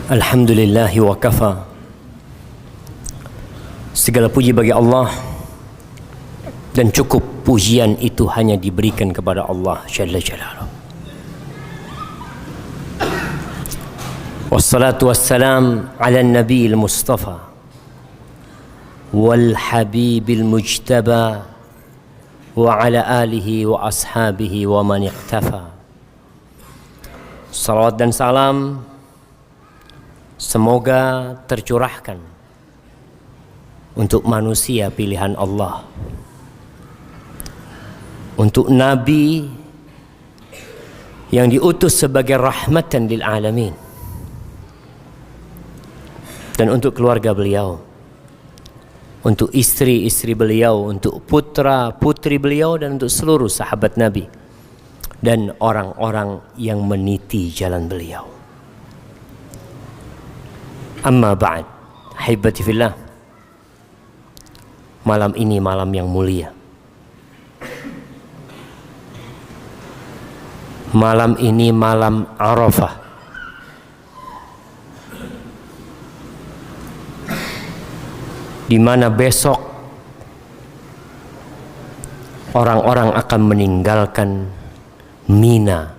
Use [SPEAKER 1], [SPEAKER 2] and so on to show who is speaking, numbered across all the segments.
[SPEAKER 1] Alhamdulillahi wa kafa. Segala puji bagi Allah, dan cukup pujian itu hanya diberikan kepada Allah Jalla Jalaluh. Wassalatu wassalam ala nabiil mustafa wal habibil mujtaba wa ala alihi wa ashabihi wa man iqtafa. Salawat dan salam semoga tercurahkan untuk manusia pilihan Allah, untuk Nabi yang diutus sebagai rahmatan lil alamin, dan untuk keluarga beliau, untuk istri-istri beliau, untuk putra-putri beliau, dan untuk seluruh sahabat Nabi dan orang-orang yang meniti jalan beliau. Amma ba'd, haibati fillah. Malam ini malam yang mulia. Malam ini malam Arafah. Di mana besok orang-orang akan meninggalkan Mina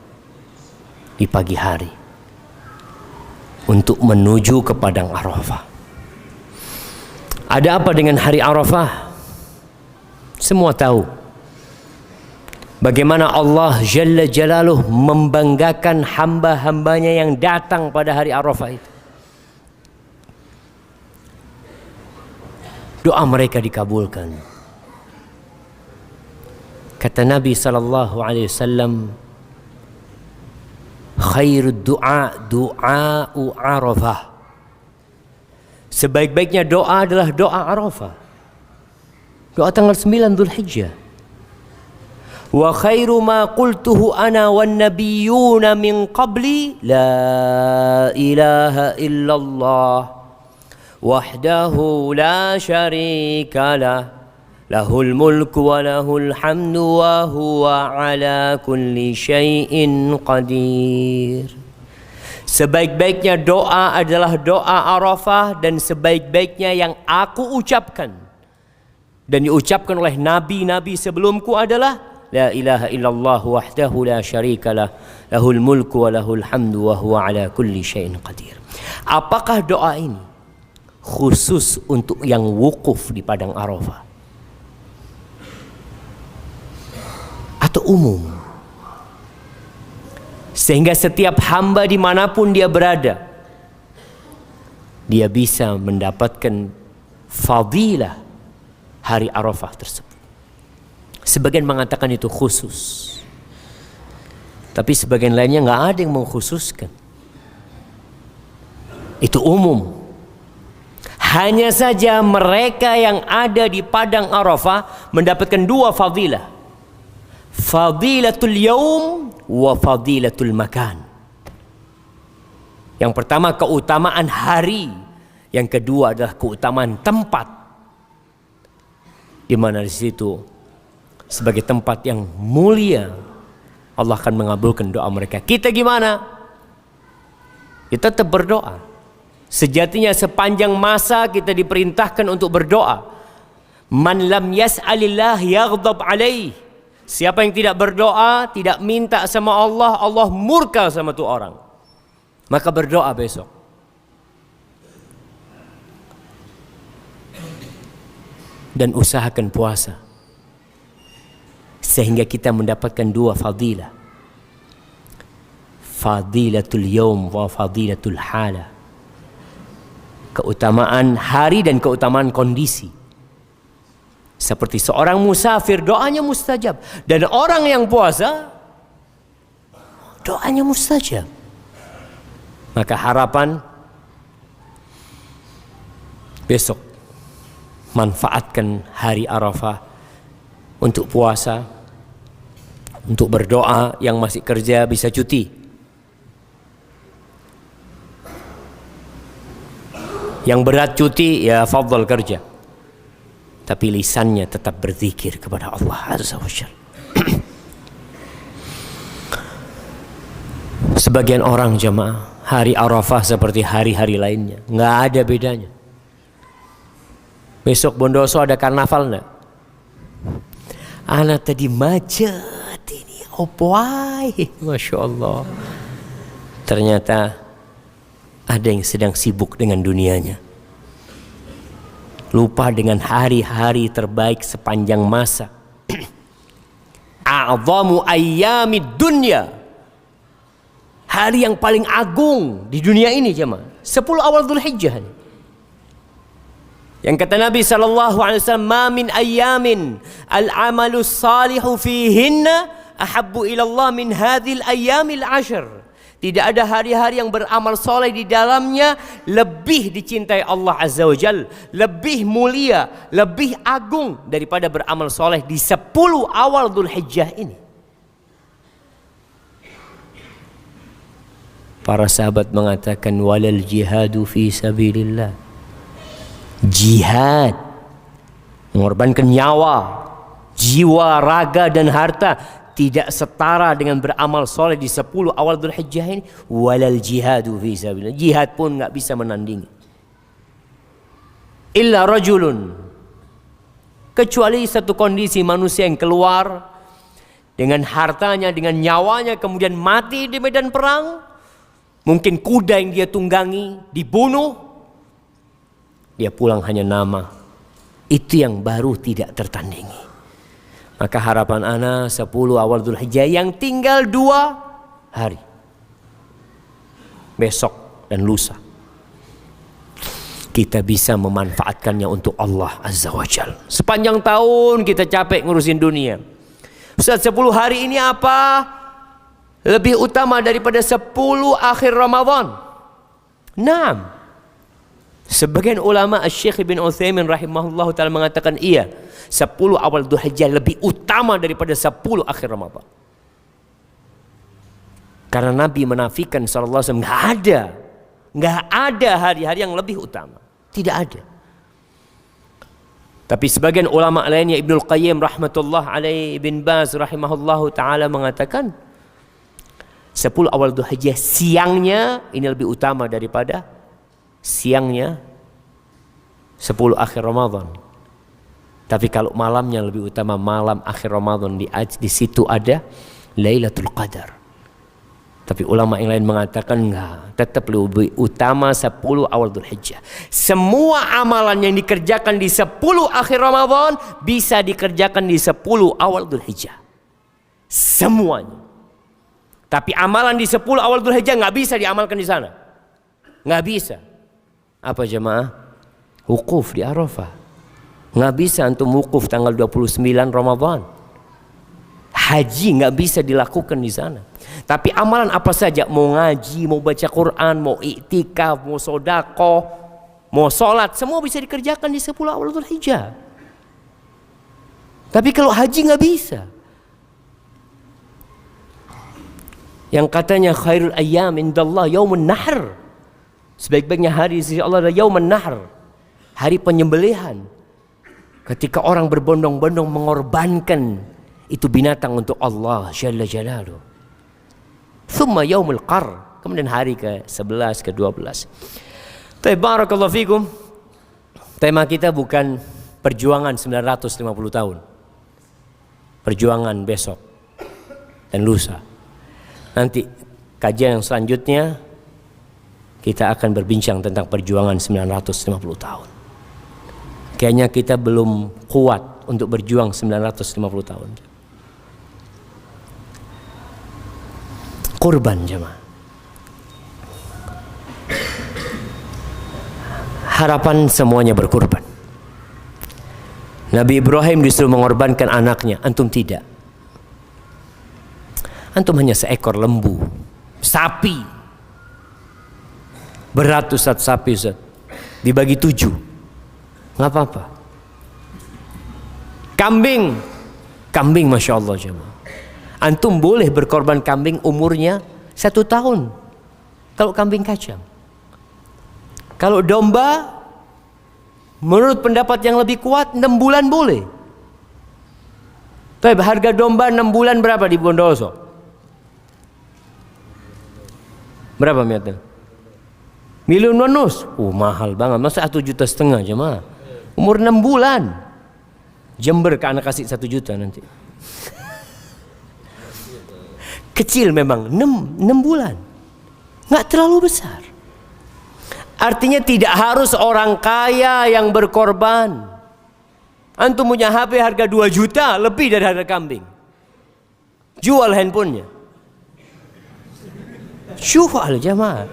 [SPEAKER 1] di pagi hari untuk menuju ke padang Arafah. Ada apa dengan hari Arafah? Semua tahu bagaimana Allah Jalla Jalaluh membanggakan hamba-hambanya yang datang pada hari Arafah itu. Doa mereka dikabulkan. Kata Nabi SAW, khairud du'a du'a'u Arafah. Sebaik-baiknya doa adalah doa Arafah, doa tanggal 9 Dzulhijjah. Wa khairu ma qultuhu ana wan nabiyyuna min qabli la ilaha illallah wahdahu la syarika lah lahul mulku wa lahul hamdu wa huwa ala kulli syai'in qadir. Sebaik-baiknya doa adalah doa Arafah, dan sebaik-baiknya yang aku ucapkan dan diucapkan oleh nabi-nabi sebelumku adalah la ilaha illallah wahdahu la syarika lah lahul mulku wa lahul hamdu wa huwa ala kulli syai'in qadir. Apakah doa ini khusus untuk yang wukuf di padang Arafah atau umum, sehingga setiap hamba dimanapun dia berada, dia bisa mendapatkan fadilah hari Arafah tersebut? Sebagian mengatakan itu khusus, tapi sebagian lainnya nggak ada yang mengkhususkan. Itu umum. Hanya saja mereka yang ada di padang Arafah mendapatkan dua fadilah, fadilatul yaum wa fadilatul makan. Yang pertama keutamaan hari, yang kedua adalah keutamaan tempat, di mana di situ sebagai tempat yang mulia Allah akan mengabulkan doa mereka. Kita gimana? Kita tetap berdoa. Sejatinya sepanjang masa kita diperintahkan untuk berdoa. Man lam yas'alillah yaghdab alaih. Siapa yang tidak berdoa, tidak minta sama Allah, Allah murka sama tu orang. Maka berdoa besok. Dan usahakan puasa, sehingga kita mendapatkan dua fadilah, fadilatul yaum wa fadilatul hala. Keutamaan hari dan keutamaan kondisi. Seperti seorang musafir, doanya mustajab, dan orang yang puasa doanya mustajab. Maka harapan besok manfaatkan hari Arafah untuk puasa, untuk berdoa. Yang masih kerja bisa cuti. Yang berat cuti, ya fadhal kerja, tapi lisannya tetap berzikir kepada Allah Azza wa Jalla. Sebagian orang jamaah Hari Arafah seperti hari-hari lainnya, nggak ada bedanya. Besok Bondoso ada karnaval nggak? Anak tadi macet ini, opoai, masya Allah. Ternyata ada yang sedang sibuk dengan dunianya, lupa dengan hari-hari terbaik sepanjang masa. A'zamu ayyamid dunya, hari yang paling agung di dunia ini jemaah, 10 awal Dzulhijjah. Yang kata Nabi SAW, ma min ayyamin al-amalu salihu fihinna ahabbu ilallah min hadhil ayyamil ashar. Tidak ada hari-hari yang beramal soleh di dalamnya lebih dicintai Allah Azza wa Jal, lebih mulia, lebih agung daripada beramal soleh di 10 awal Dzulhijjah ini. Para sahabat mengatakan walal jihadu fi sabilillah. Jihad, mengorbankan nyawa, jiwa, raga dan harta tidak setara dengan beramal soleh di 10 awal Dzulhijjah ini. Walal jihadu fi sabilillah, jihad pun nggak bisa menandingi. Illa rajulun, kecuali satu kondisi manusia yang keluar dengan hartanya, dengan nyawanya, kemudian mati di medan perang. Mungkin kuda yang dia tunggangi dibunuh, dia pulang hanya nama. Itu yang baru tidak tertandingi. Maka harapan ana 10 awal Dzulhijjah yang tinggal 2 hari, besok dan lusa, kita bisa memanfaatkannya untuk Allah Azza wa Jal. Sepanjang tahun kita capek ngurusin dunia. Ustaz, 10 hari ini apa lebih utama daripada 10 akhir Ramadan? Naam. Sebagian ulama Syekh Ibn Utsaimin rahimahullah ta'ala mengatakan iya, 10 awal Dzulhijjah lebih utama daripada 10 akhir Ramadan. Karena Nabi menafikan sallallahu alaihi wasallam, nggak ada hari-hari yang lebih utama, tidak ada. Tapi sebagian ulama lainnya, Ibnul Qayyim rahmatullah alaihi, Ibn Baz rahimahullah ta'ala mengatakan 10 awal Dzulhijjah siangnya ini lebih utama daripada siangnya 10 akhir Ramadan. Tapi kalau malamnya lebih utama malam akhir Ramadan, di situ ada Lailatul Qadar. Tapi ulama yang lain mengatakan enggak, tetap lebih utama 10 awal Dzulhijjah. Semua amalan yang dikerjakan di 10 akhir Ramadan bisa dikerjakan di 10 awal Dzulhijjah, semuanya. Tapi amalan di 10 awal Dzulhijjah nggak bisa diamalkan di sana, nggak bisa. Apa jemaah? Wukuf di Arafah. Nggak bisa antum wukuf tanggal 29 Ramadan. Haji nggak bisa dilakukan di sana. Tapi amalan apa saja, mau ngaji, mau baca Quran, mau iktikaf, mau sedekah, mau sholat, semua bisa dikerjakan di 10 awal Dzulhijjah. Tapi kalau haji nggak bisa. Yang katanya khairul ayyam indallah yaumun nahr, sebaik-baiknya hari di sisi Allah adalah yaumun nahr, hari penyembelihan. Ketika orang berbondong-bondong mengorbankan itu binatang untuk Allah Jalla Jalaluh. Thumma yaumul qar, kemudian hari ke-11, ke-12. Barakallahu fikum. Tema kita bukan perjuangan 950 tahun. Perjuangan besok dan lusa. Nanti kajian yang selanjutnya kita akan berbincang tentang perjuangan 950 tahun. Kayaknya kita belum kuat untuk berjuang 950 tahun. Kurban jemaah. Harapan semuanya berkurban. Nabi Ibrahim disuruh mengorbankan anaknya, antum tidak. Antum hanya seekor lembu, sapi. Berat Ustaz sapi Ustaz, dibagi 7, nggak apa-apa. Kambing Masya Allah jemaah. Antum boleh berkorban kambing umurnya 1 tahun kalau kambing kacang. Kalau domba menurut pendapat yang lebih kuat 6 bulan boleh. Tapi harga domba 6 bulan berapa di Bondoso? Berapa Miatel? Milion manus. Mahal banget. Masa 1,5 juta jemaah? Umur 6 bulan. Jember ke anak kasih 1 juta nanti. Kecil memang, 6 bulan. Nggak terlalu besar. Artinya tidak harus orang kaya yang berkorban. Antum punya HP harga 2 juta, lebih dari harga kambing. Jual handphonenya. Jual jemaah.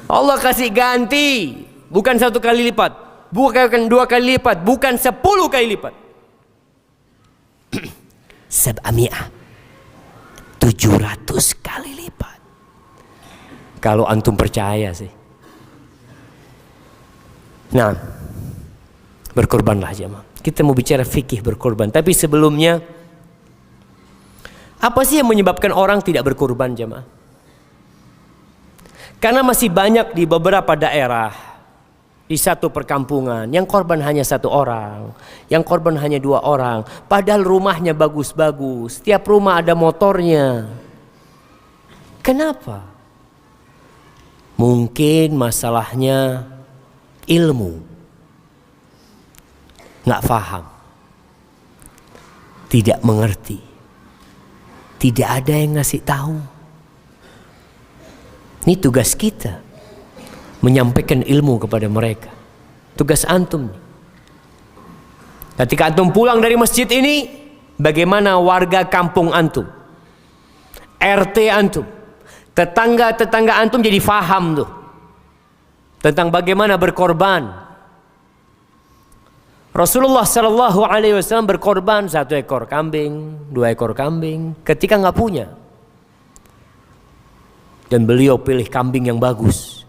[SPEAKER 1] Allah kasih ganti. Bukan 1 kali lipat. Bukan 2 kali lipat. Bukan 10 kali lipat. 700 kali lipat. Kalau antum percaya sih. Nah, berkorbanlah jemaah. Kita mau bicara fikih berkorban. Tapi sebelumnya, apa sih yang menyebabkan orang tidak berkorban jemaah? Karena masih banyak di beberapa daerah, di satu perkampungan, yang korban hanya 1 orang, yang korban hanya 2 orang. Padahal rumahnya bagus-bagus, setiap rumah ada motornya. Kenapa? Mungkin masalahnya ilmu, nggak paham, tidak mengerti, tidak ada yang ngasih tahu. Ini tugas kita, menyampaikan ilmu kepada mereka. Tugas antum. Ketika antum pulang dari masjid ini, bagaimana warga kampung antum, RT antum, tetangga-tetangga antum jadi faham tuh tentang bagaimana berkorban. Rasulullah Shallallahu Alaihi Wasallam berkorban 1 ekor kambing, 2 ekor kambing, ketika nggak punya, dan beliau pilih kambing yang bagus.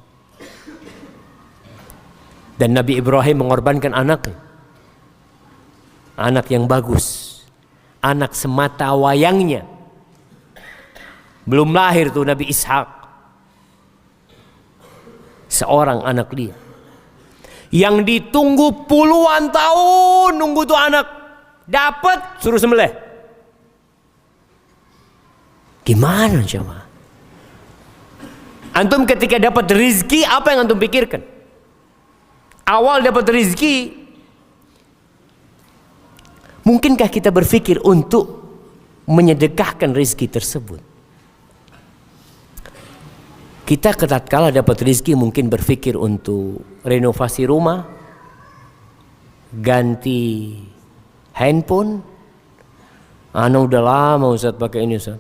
[SPEAKER 1] Dan Nabi Ibrahim mengorbankan anaknya, anak yang bagus, anak semata wayangnya. Belum lahir tuh Nabi Ishak, seorang anak dia yang ditunggu puluhan tahun, nunggu tuh anak dapat, suruh sembelih. Gimana coba? Antum ketika dapat rezeki, apa yang antum pikirkan? Awal dapat rezeki, mungkinkah kita berpikir untuk menyedekahkan rezeki tersebut? Kita tatkala dapat rezeki mungkin berpikir untuk renovasi rumah, ganti handphone. Ana udah lama Ustaz pakai ini Ustaz.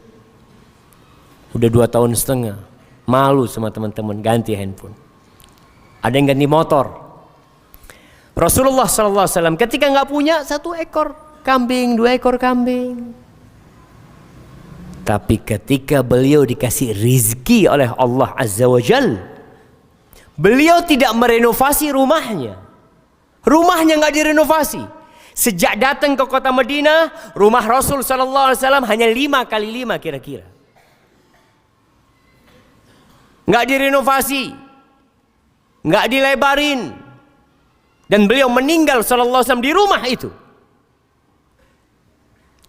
[SPEAKER 1] Udah 2,5 tahun. Malu sama teman-teman ganti handphone. Ada yang ganti motor. Rasulullah SAW ketika nggak punya 1 ekor kambing, 2 ekor kambing. Tapi ketika beliau dikasih rizki oleh Allah Azza wa Jal, beliau tidak merenovasi rumahnya. Rumahnya nggak direnovasi. Sejak datang ke kota Madinah, rumah Rasul Sallallahu Alaihi Wasallam hanya 5 kali 5 kira-kira. Nggak direnovasi, nggak dilebarin, dan beliau meninggal Sallallahu Alaihi Wasallam di rumah itu.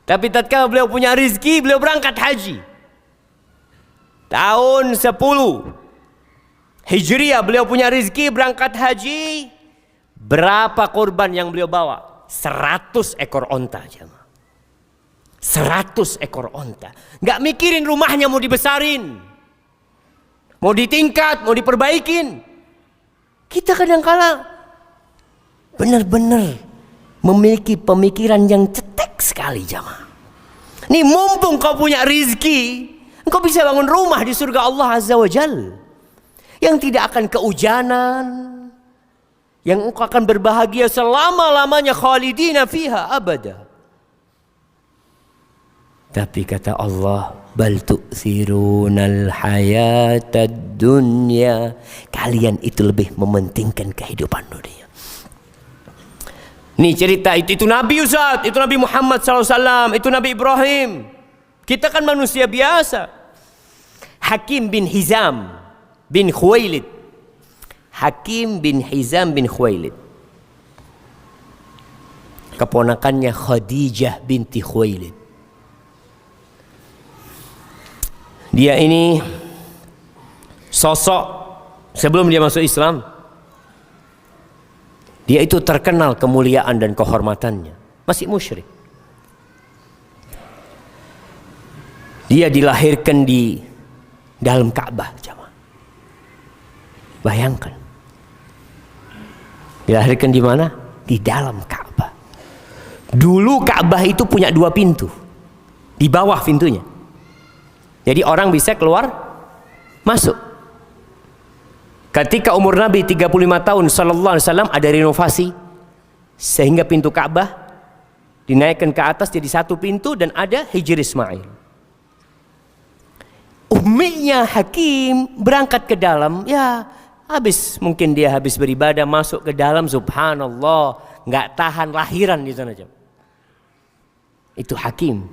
[SPEAKER 1] Tapi tatkala beliau punya rizki, beliau berangkat haji. Tahun 10 Hijriah beliau punya rizki, berangkat haji. Berapa korban yang beliau bawa? 100 ekor onta. 100 ekor onta. Gak mikirin rumahnya mau dibesarin, mau ditingkat, mau diperbaikin. Kita kadang-kala benar-benar memiliki pemikiran yang cetek sekali jamaah. Nih mumpung kau punya rizki, engkau bisa bangun rumah di surga Allah Azza wa Jal, yang tidak akan keujanan, yang engkau akan berbahagia selama-lamanya, khalidina fiha abada. Tapi kata Allah, bal tu'thirunal hayatad dunya, kalian itu lebih mementingkan kehidupan dunia. Nih cerita itu Nabi Ustaz, itu Nabi Muhammad SAW, itu Nabi Ibrahim. Kita kan manusia biasa. Hakim bin Hizam bin Khuwailid. Hakim bin Hizam bin Khuwailid, keponakannya Khadijah binti Khuwailid. Dia ini sosok sebelum dia masuk Islam, dia itu terkenal kemuliaan dan kehormatannya, masih musyrik. Dia dilahirkan di dalam Ka'bah, jemaah. Bayangkan, dilahirkan di mana? Di dalam Ka'bah. Dulu Ka'bah itu punya 2 pintu, di bawah pintunya. Jadi orang bisa keluar, masuk. Ketika umur Nabi 35 tahun sallallahu alaihi wasallam, ada renovasi sehingga pintu Ka'bah dinaikkan ke atas jadi 1 pintu dan ada Hijr Ismail. Umminya Hakim berangkat ke dalam, ya mungkin dia habis beribadah masuk ke dalam, subhanallah, nggak tahan lahiran di sana. Itu Hakim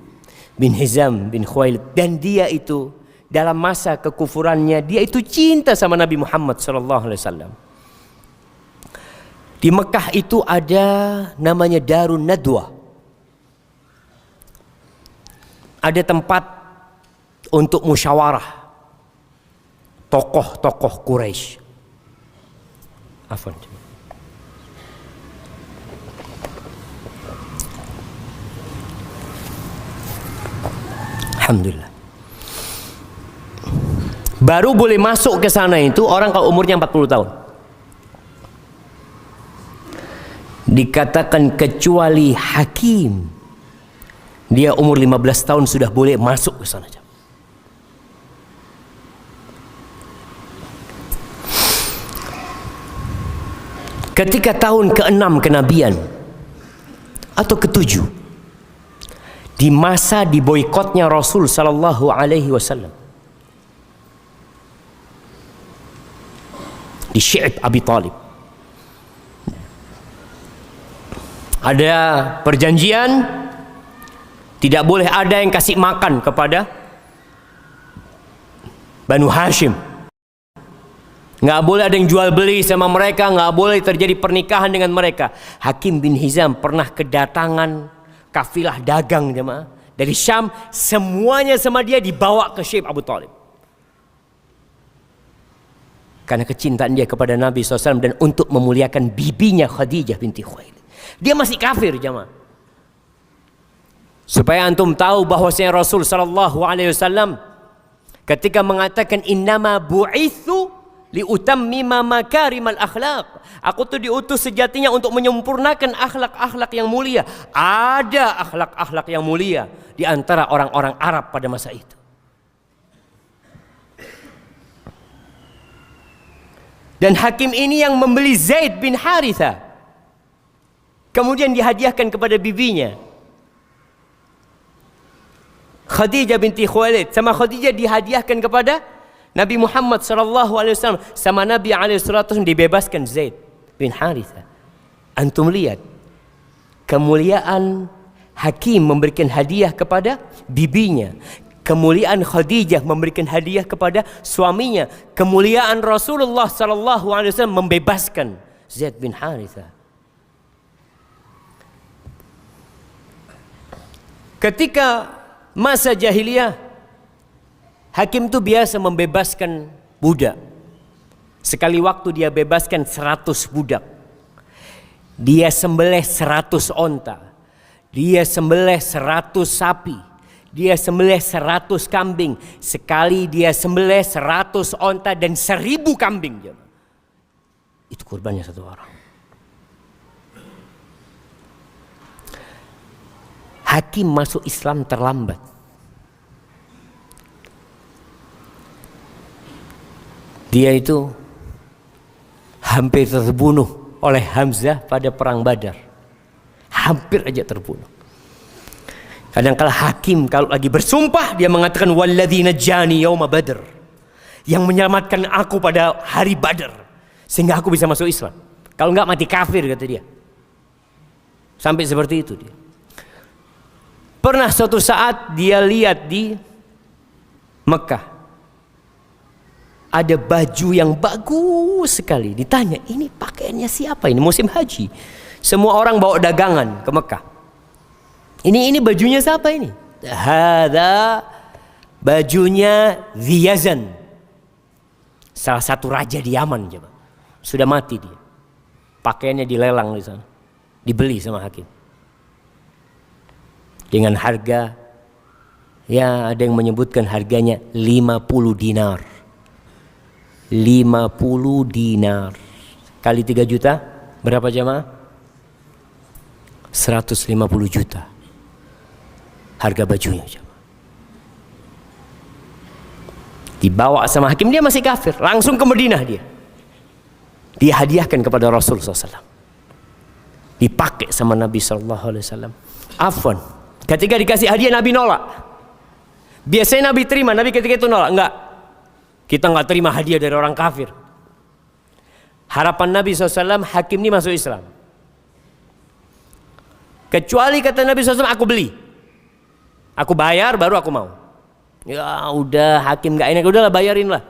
[SPEAKER 1] bin Hizam bin Khuwailid, dan dia itu dalam masa kekufurannya dia itu cinta sama Nabi Muhammad SAW. Di Mekah itu ada namanya Darun Nadwa, ada tempat untuk musyawarah tokoh-tokoh Quraisy. Afwan. Alhamdulillah. Baru boleh masuk ke sana itu orang kalau umurnya 40 tahun. Dikatakan kecuali Hakim, dia umur 15 tahun sudah boleh masuk ke sana. Ketika tahun ke-6 kenabian atau ke-7, di masa diboikotnya Rasul sallallahu alaihi wasallam, di Syi'ib Abi Thalib, ada perjanjian tidak boleh ada yang kasih makan kepada Banu Hashim. Nggak boleh ada yang jual beli sama mereka, nggak boleh terjadi pernikahan dengan mereka. Hakim bin Hizam pernah kedatangan kafilah dagang, jemaah, dari Syam, semuanya sama dia dibawa ke Syi'ib Abu Thalib. Karena kecintaan dia kepada Nabi SAW dan untuk memuliakan bibinya Khadijah binti Khuwailid. Dia masih kafir, jemaah. Supaya antum tahu bahwasanya Rasul SAW ketika mengatakan innama bu'itsu liutammima makarimal akhlaq, aku tuh diutus sejatinya untuk menyempurnakan akhlak-akhlak yang mulia. Ada akhlak-akhlak yang mulia di antara orang-orang Arab pada masa itu. Dan Hakim ini yang membeli Zaid bin Haritha, kemudian dihadiahkan kepada bibinya Khadijah binti Khuwailid. Sama Khadijah dihadiahkan kepada Nabi Muhammad SAW. Sama Nabi SAW dibebaskan Zaid bin Haritha. Antum lihat kemuliaan Hakim memberikan hadiah kepada bibinya, kemuliaan Khadijah memberikan hadiah kepada suaminya, kemuliaan Rasulullah SAW membebaskan Zaid bin Haritha. Ketika masa jahiliyah, Hakim itu biasa membebaskan budak. Sekali waktu dia bebaskan 100 budak. Dia sembelih 100 onta. Dia sembelih 100 sapi. Dia sembelih 100 kambing. Sekali dia sembelih 100 onta dan 1000 kambing. Itu kurbannya satu orang. Hakim masuk Islam terlambat. Dia itu hampir terbunuh oleh Hamzah pada perang Badar. Hampir aja terbunuh. Kadang-kala Hakim kalau lagi bersumpah dia mengatakan walladzi najjani yauma Badr, yang menyelamatkan aku pada hari Badar sehingga aku bisa masuk Islam. Kalau enggak mati kafir, kata dia. Sampai seperti itu dia. Pernah suatu saat dia lihat di Mekah ada baju yang bagus sekali. Ditanya, ini pakaiannya siapa ini? Musim haji. Semua orang bawa dagangan ke Mekah. Ini bajunya siapa ini? Hada bajunya Ziyazan. Salah satu raja di Yaman coba. Sudah mati dia. Pakaiannya dilelang di sana. Dibeli sama hakim. Dengan harga, ya ada yang menyebutkan harganya 50 dinar. 50 dinar. Kali 3 juta, berapa jemaah? 150 juta. Harga bajunya coba. Dibawa sama hakim, dia masih kafir. Langsung ke Madinah dia. Dia hadiahkan kepada Rasulullah SAW. Dipakai sama Nabi SAW. Afwan. Ketika dikasih hadiah Nabi nolak. Biasanya Nabi terima, Nabi ketika itu nolak. Enggak. Kita enggak terima hadiah dari orang kafir. Harapan Nabi SAW, hakim ini masuk Islam. Kecuali kata Nabi SAW, aku beli. Aku bayar baru aku mau. Ya udah, hakim gak enak, udahlah bayarin lah.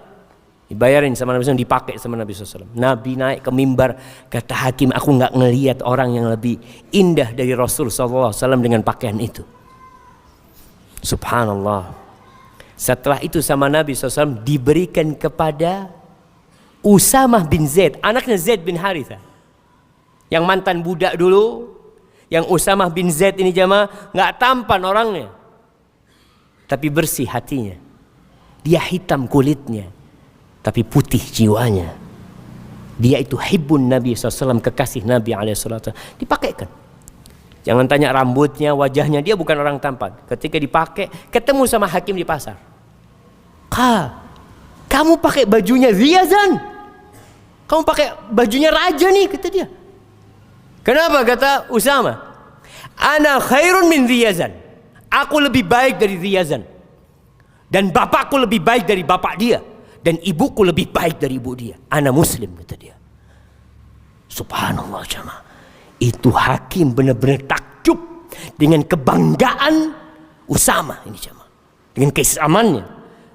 [SPEAKER 1] Dibayarin sama Nabi SAW, dipakai sama Nabi SAW. Nabi naik ke mimbar, kata hakim, aku gak ngelihat orang yang lebih indah dari Rasul SAW dengan pakaian itu. Subhanallah. Setelah itu sama Nabi SAW diberikan kepada Usamah bin Zaid, anaknya Zaid bin Harithah, yang mantan budak dulu. Yang Usamah bin Zaid ini jamaah gak tampan orangnya, tapi bersih hatinya. Dia hitam kulitnya, tapi putih jiwanya. Dia itu hibbun Nabi SAW, kekasih Nabi SAW. Dipakaikan. Jangan tanya rambutnya, wajahnya, dia bukan orang tampan. Ketika dipakai, ketemu sama hakim di pasar. Kamu pakai bajunya Riyazan, kamu pakai bajunya raja nih, kata dia. Kenapa? Kata Usama, ana khairun min Riyazan. Aku lebih baik dari Riyazan. Dan bapakku lebih baik dari bapak dia. Dan ibuku lebih baik dari ibu dia. Ana muslim, kata dia. Subhanallah jemaah. Itu hakim benar-benar takjub dengan kebanggaan Usama ini jemaah. Dengan keislamannya.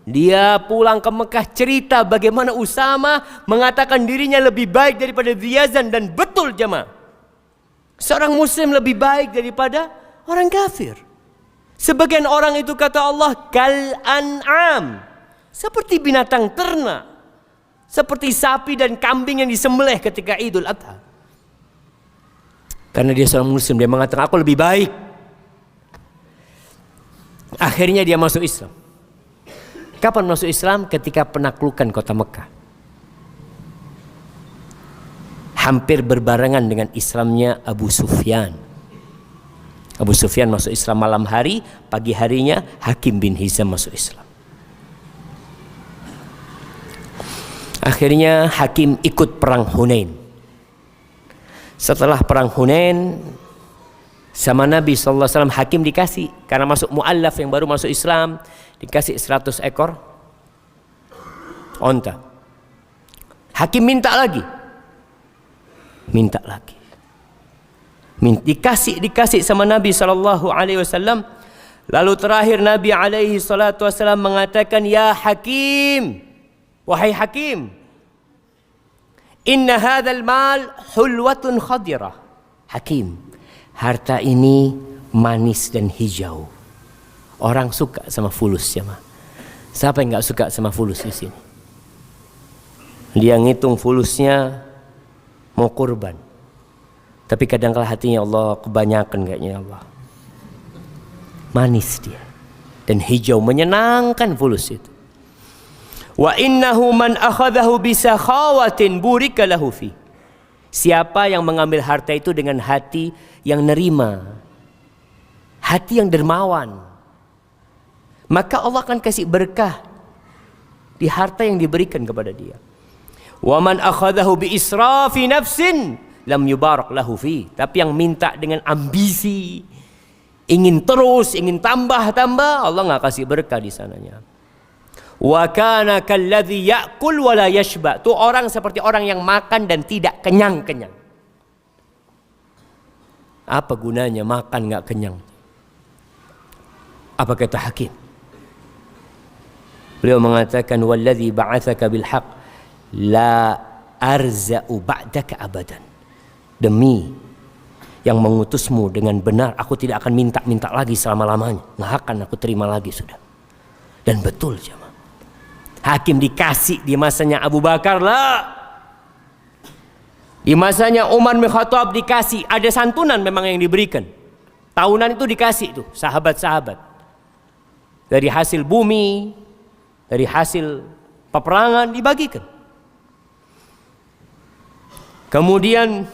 [SPEAKER 1] Dia pulang ke Mekah cerita bagaimana Usama mengatakan dirinya lebih baik daripada Riyazan. Dan betul jemaah. Seorang muslim lebih baik daripada orang kafir. Sebagian orang itu kata Allah kal an'am, seperti binatang ternak, seperti sapi dan kambing yang disembelih ketika Idul Adha. Karena dia seorang muslim, dia mengatakan aku lebih baik. Akhirnya dia masuk Islam. Kapan masuk Islam? Ketika penaklukan kota Mekah. Hampir berbarengan dengan Islamnya Abu Sufyan. Abu Sufyan masuk Islam malam hari, pagi harinya Hakim bin Hizam masuk Islam. Akhirnya Hakim ikut perang Hunain. Setelah perang Hunain sama Nabi SAW, Hakim dikasih, karena masuk mu'allaf yang baru masuk Islam, dikasih 100 ekor onta. Hakim minta lagi. Minta lagi. Dikasih sama Nabi SAW. Lalu terakhir Nabi SAW mengatakan, ya Hakim, wahai Hakim, inna hadzal mal hulwatun khadirah. Hakim, harta ini manis dan hijau. Orang suka sama fulus ya mah. Siapa yang nggak suka sama fulus di sini? Dia ngitung fulusnya mau kurban, tapi kadang-kala hatinya, Allah kebanyakan kayaknya Allah. Manis dia dan hijau, menyenangkan fulus itu. Wa innahu man akhadahu bisakhawatin burika lahu fi. Siapa yang mengambil harta itu dengan hati yang nerima, hati yang dermawan, maka Allah akan kasih berkah di harta yang diberikan kepada dia. Wa man akhadahu bi israfi nafsin lam yubarak lahu fi. Tapi yang minta dengan ambisi, ingin terus, ingin tambah-tambah, Allah nggak kasih berkah di sananya. Wa kana kalladzi ya'kul wa la yashba. Itu orang seperti orang yang makan dan tidak kenyang-kenyang. Apa gunanya makan nggak kenyang? Apa kata Hakim? Beliau mengatakan, walladzi ba'atsaka bil haqq la arza'u ba'daka abadan. Demi yang mengutusmu dengan benar, aku tidak akan minta-minta lagi selama-lamanya. Nggak akan aku terima lagi sudah. Dan betul jemaah. Hakim dikasih di masanya Abu Bakar lah. Di masanya Umar bin Khattab dikasih. Ada santunan memang yang diberikan. Tahunan itu dikasih tuh sahabat-sahabat. Dari hasil bumi, dari hasil peperangan dibagikan. Kemudian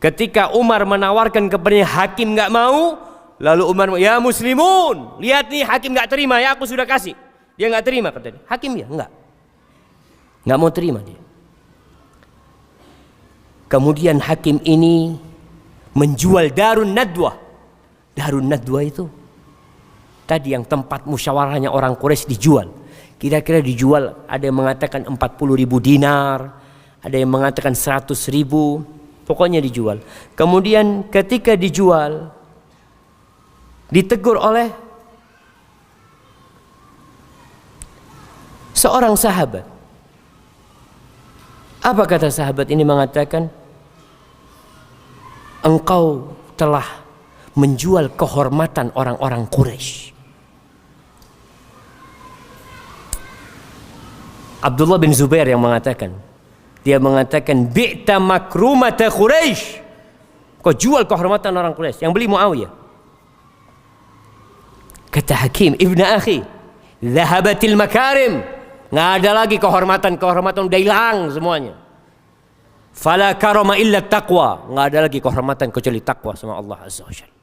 [SPEAKER 1] ketika Umar menawarkan kepadanya, hakim nggak mau. Lalu Umar, ya muslimun, lihat nih hakim nggak terima, ya aku sudah kasih. Dia nggak terima katanya. Hakim ya nggak mau terima dia. Kemudian hakim ini menjual Darun Nadwah. Darun Nadwah itu tadi yang tempat musyawarahnya orang Quraisy dijual. Kira-kira dijual, ada yang mengatakan 40.000 dinar, ada yang mengatakan 100.000, pokoknya dijual. Kemudian ketika dijual, ditegur oleh seorang sahabat. Apa kata sahabat ini? Mengatakan, engkau telah menjual kehormatan orang-orang Quraisy. Abdullah bin Zubair yang mengatakan, dia mengatakan, bi'ta makrumata Quraisy. Kau jual kehormatan orang Quraisy. Yang beli Muawiyah. Kata Hakim, ibnu akhi, zahabatil makarim. Nggak ada lagi kehormatan udah hilang semuanya. Fala karama illa taqwa. Nggak ada lagi kehormatan kecuali takwa sama Allah Azza wa Jalla.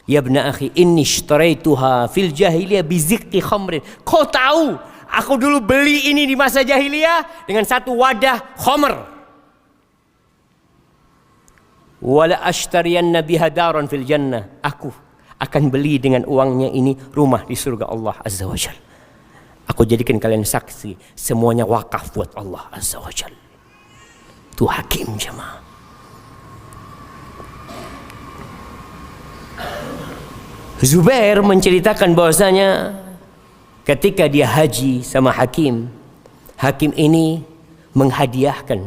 [SPEAKER 1] Ya ibnu akhi, inni ishtaraituha fil jahiliyah bizikti khamrin. Kau tahu, aku dulu beli ini di masa jahiliyah dengan satu wadah khamr. Wala ashtariyanna biha daran fil jannah. Aku akan beli dengan uangnya ini rumah di surga Allah Azza wa Jalla. Aku jadikan kalian saksi, semuanya wakaf buat Allah Azza wa Jalla. Itu hakim jemaah. Zubair menceritakan bahwasanya ketika dia haji sama hakim, hakim ini menghadiahkan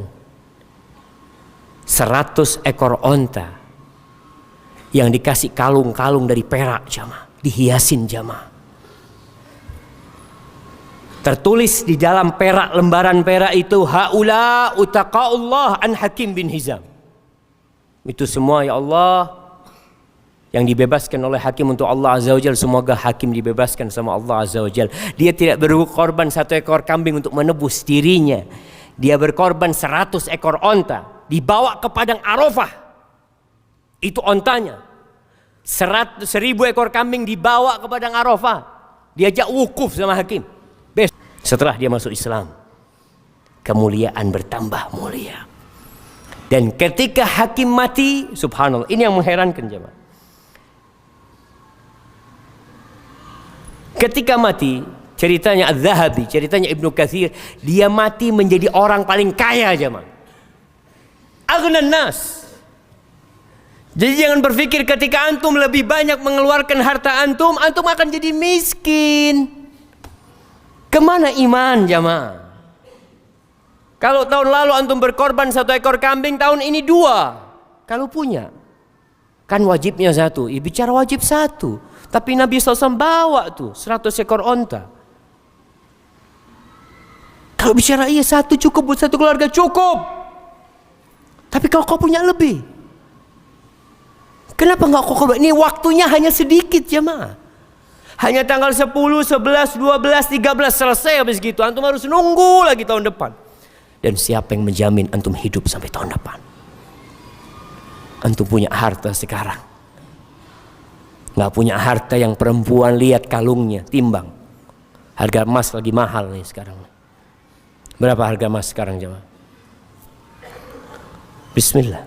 [SPEAKER 1] 100 ekor onta yang dikasih kalung-kalung dari perak jamaah, dihiasin jamaah. Tertulis di dalam perak, lembaran perak itu, haula utaqaullah an Hakim bin Hizam. Itu semua ya Allah yang dibebaskan oleh hakim untuk Allah Azza wa Jalla. Semoga hakim dibebaskan sama Allah Azza wa Jalla. Dia tidak berkorban 1 ekor kambing untuk menebus dirinya. Dia berkorban 100 ekor onta, dibawa ke padang Arafah. Itu ontanya. 1.000 ekor kambing dibawa ke padang Arafah. Diajak wukuf sama hakim. Setelah dia masuk Islam, kemuliaan bertambah mulia. Dan ketika hakim mati, subhanallah, ini yang mengherankan jemaah. Ketika mati, ceritanya Az-Zahabi, ceritanya Ibnu Katsir, dia mati menjadi orang paling kaya jemaah. Aghnan nas. Jadi jangan berpikir ketika antum lebih banyak mengeluarkan harta antum akan jadi miskin. Kemana iman jamaah? Kalau tahun lalu antum berkorban 1 ekor kambing, tahun ini 2. Kalau punya, kan wajibnya 1. Ya bicara wajib 1. Tapi Nabi SAW bawa tuh 100 ekor onta. Kalau bicara iya 1 cukup buat 1 keluarga, cukup. Tapi kalau kau punya lebih, kenapa nggak kau korban? Ini waktunya hanya sedikit jamaah. Hanya tanggal 10, 11, 12, 13 selesai habis gitu. Antum harus nunggu lagi tahun depan. Dan siapa yang menjamin antum hidup sampai tahun depan? Antum punya harta sekarang. Nggak punya harta yang perempuan lihat kalungnya, timbang. Harga emas lagi mahal nih sekarang. Berapa harga emas sekarang jemaah? Bismillah.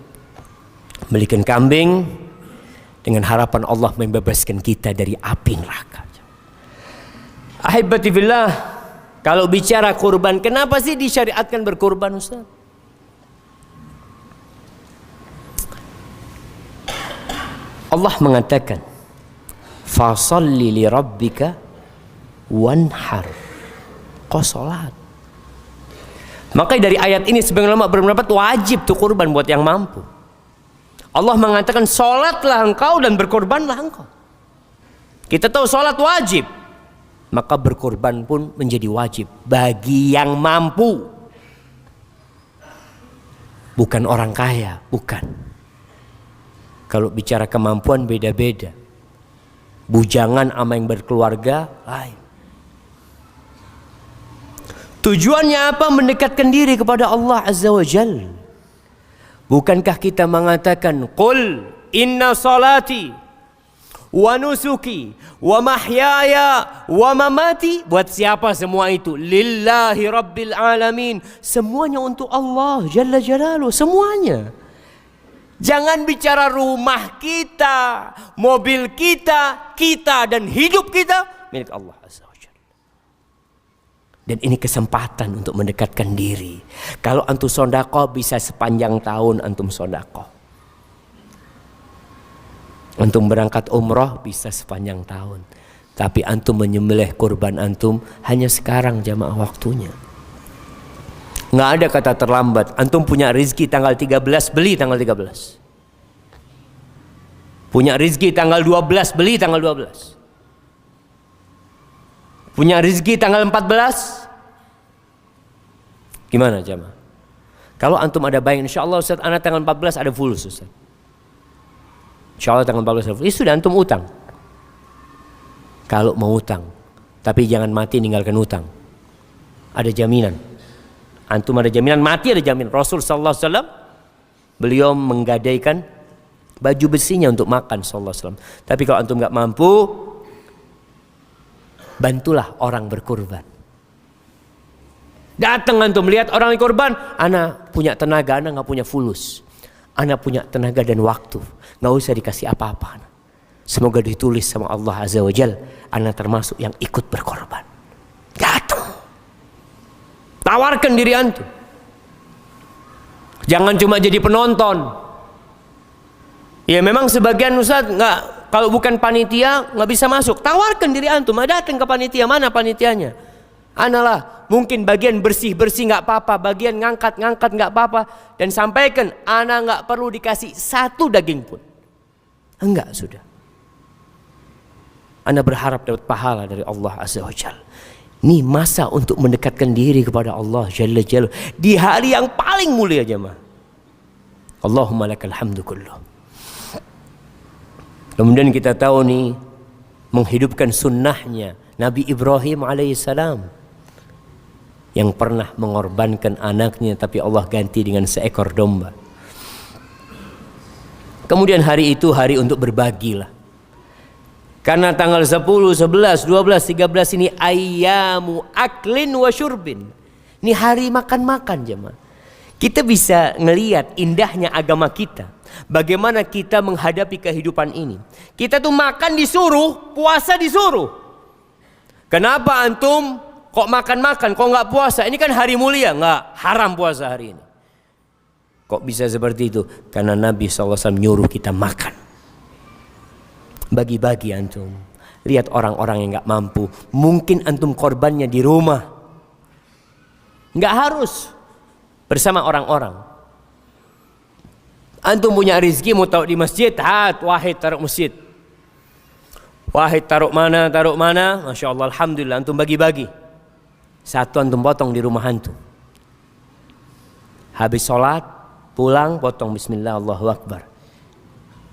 [SPEAKER 1] Belikan kambing dengan harapan Allah membebaskan kita dari api neraka. Ahibati fillah, kalau bicara kurban, kenapa sih disyariatkan berkurban Ustaz? Allah mengatakan, fasalli li rabbika wanhar. Kau salat. Maka dari ayat ini sebagian ulama berpendapat wajib tuh kurban buat yang mampu. Allah mengatakan salatlah engkau dan berkorbanlah engkau. Kita tahu salat wajib. maka berkorban pun menjadi wajib bagi yang mampu. Bukan orang kaya, bukan. Kalau bicara kemampuan beda-beda. Bujangan sama yang berkeluarga lain. Tujuannya apa? Mendekatkan diri kepada Allah Azza wa Jal. Bukankah kita mengatakan qul inna salati wa nusuki wa mahyaya wa mamati, buat siapa semua itu? Lillahi rabbil alamin. Semuanya untuk Allah Jalla Jalaluh, semuanya. Jangan bicara rumah kita, mobil kita, dan hidup kita milik Allah Azza wa Jalla. Dan ini kesempatan untuk mendekatkan diri. Kalau antum sodaqah bisa sepanjang tahun antum sodaqah. Antum berangkat umroh bisa sepanjang tahun. Tapi antum menyembelih kurban antum hanya sekarang jamaah waktunya. Nggak ada kata terlambat. Antum punya rezeki tanggal 13, beli tanggal 13. Punya rezeki tanggal 12, beli tanggal 12. Punya rezeki tanggal 14. Gimana jamaah? Kalau antum ada bayang, insya Allah Ustaz, anak tanggal 14 ada fulus Ustaz. Insya Allah tanggal 14 ada fulus. Sudah antum utang. Kalau mau utang, tapi jangan mati ninggalkan utang. Ada jaminan. Antum ada jaminan, mati ada jaminan. Rasul sallallahu alaihi wasallam beliau menggadaikan baju besinya untuk makan sallallahu alaihi wasallam. Tapi kalau antum nggak mampu, bantulah orang berkurban. Datang antum lihat orang yang korban, ana punya tenaga, ana nggak punya fulus. Ana punya tenaga dan waktu, nggak usah dikasih apa-apa. Semoga ditulis sama Allah Azza wa Jal, ana termasuk yang ikut berkorban. Datang. Tawarkan diri antum. Jangan cuma jadi penonton. Ya memang sebagian Ustaz nggak, kalau bukan panitia nggak bisa masuk. Tawarkan diri antum, datang ke panitia, mana panitianya? Analah, mungkin bagian bersih-bersih nggak apa-apa, bagian ngangkat-ngangkat nggak apa-apa, dan sampaikan, ana nggak perlu dikasih satu daging pun. Enggak, sudah. Ana berharap dapat pahala dari Allah Azza wa Jalla. Ini masa untuk mendekatkan diri kepada Allah Jalla Jalla di hari yang paling mulia jemaah. Allahumma lakal hamdu kulluh. Kemudian kita tahu nih, menghidupkan sunnahnya Nabi Ibrahim alaihissalam yang pernah mengorbankan anaknya, tapi Allah ganti dengan seekor domba. Kemudian hari itu hari untuk berbagilah. Karena tanggal 10, 11, 12, 13 ini ayyamu aklin wa syurbin. Ini hari makan-makan jemaah. Kita bisa ngelihat indahnya agama kita. Bagaimana kita menghadapi kehidupan ini. Kita tuh makan disuruh, puasa disuruh. Kenapa antum kok makan-makan, kok nggak puasa? Ini kan hari mulia, nggak haram puasa hari ini. Kok bisa seperti itu? Karena Nabi SAW nyuruh kita makan. Bagi-bagi antum. Lihat orang-orang yang nggak mampu. Mungkin antum korbannya di rumah. Nggak harus bersama orang-orang. Antum punya rezeki mau taruh di masjid, wahid taruh masjid. Wahid taruh mana, Masya Allah, Alhamdulillah, antum bagi-bagi. Satu antum potong di rumah antum. Habis sholat, pulang, potong bismillah, Allahu Akbar.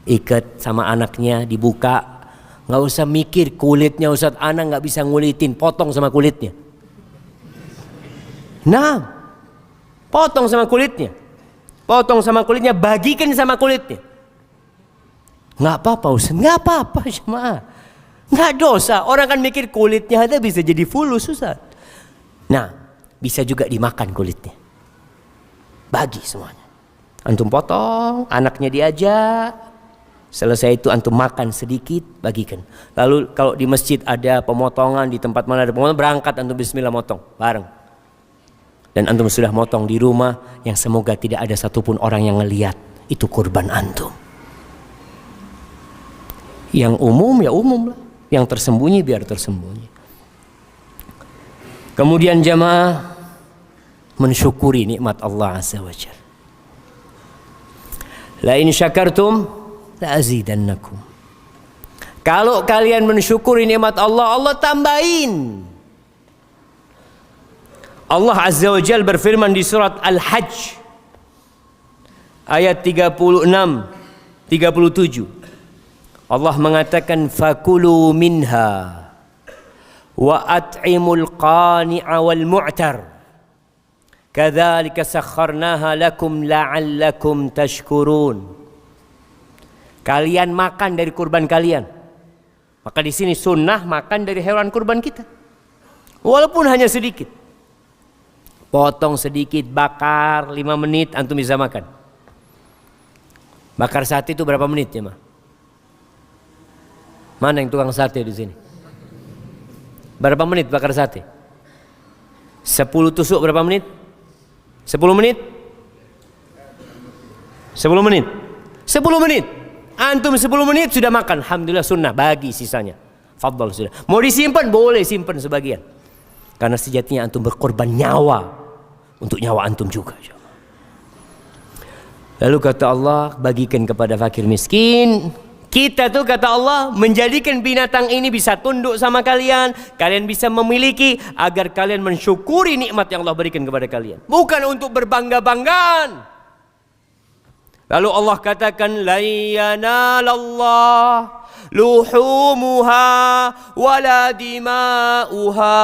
[SPEAKER 1] Ikat sama anaknya, dibuka. Nggak usah mikir kulitnya Ustaz, anak nggak bisa ngulitin, potong sama kulitnya. Nah, potong sama kulitnya. Potong sama kulitnya, bagikan sama kulitnya. Nggak apa-apa Ustaz, nggak apa-apa jemaah. Nggak dosa, orang kan mikir kulitnya ada bisa jadi fulus Ustaz. Nah, bisa juga dimakan kulitnya. Bagi semuanya. Antum potong, anaknya diajak. Selesai itu antum makan sedikit, bagikan. Lalu kalau di masjid ada pemotongan, di tempat mana ada pemotongan, berangkat antum bismillah motong bareng. Dan antum sudah motong di rumah yang semoga tidak ada satupun orang yang ngelihat. Itu kurban antum. Yang umum ya umum lah, yang tersembunyi biar tersembunyi. Kemudian jamaah mensyukuri nikmat Allah Azza wa Jalla. La in syakartum la azidannakum. Kalau kalian mensyukuri nikmat Allah, Allah tambahin. Allah Azza wa Jalla berfirman di surat Al-Hajj ayat 36, 37. Allah mengatakan fakulu minha wa at'imul qani'a wal mu'tar kadzalika sakharnaha lakum la'allakum tashkurun. Kalian makan dari kurban kalian. Maka di sini sunnah makan dari hewan kurban kita. Walaupun hanya sedikit. Potong sedikit, bakar 5 menit antum bisa makan. Bakar sate itu berapa menit ya, Mah? Mana yang tukang sate di sini? Berapa menit bakar sate? 10 tusuk berapa menit? 10 menit? 10 menit? 10 menit. Antum 10 menit sudah makan. Alhamdulillah sunnah, bagi sisanya. Fadhal sudah. Mau disimpan boleh simpan sebagian. Karena sejatinya antum berkorban nyawa untuk nyawa antum juga. Lalu kata Allah, bagikan kepada fakir miskin. Kita tuh kata Allah menjadikan binatang ini bisa tunduk sama kalian. Kalian bisa memiliki agar kalian mensyukuri nikmat yang Allah berikan kepada kalian. Bukan untuk berbangga-banggaan. Lalu Allah katakan la yanalallah luhumuha wala dima'uha.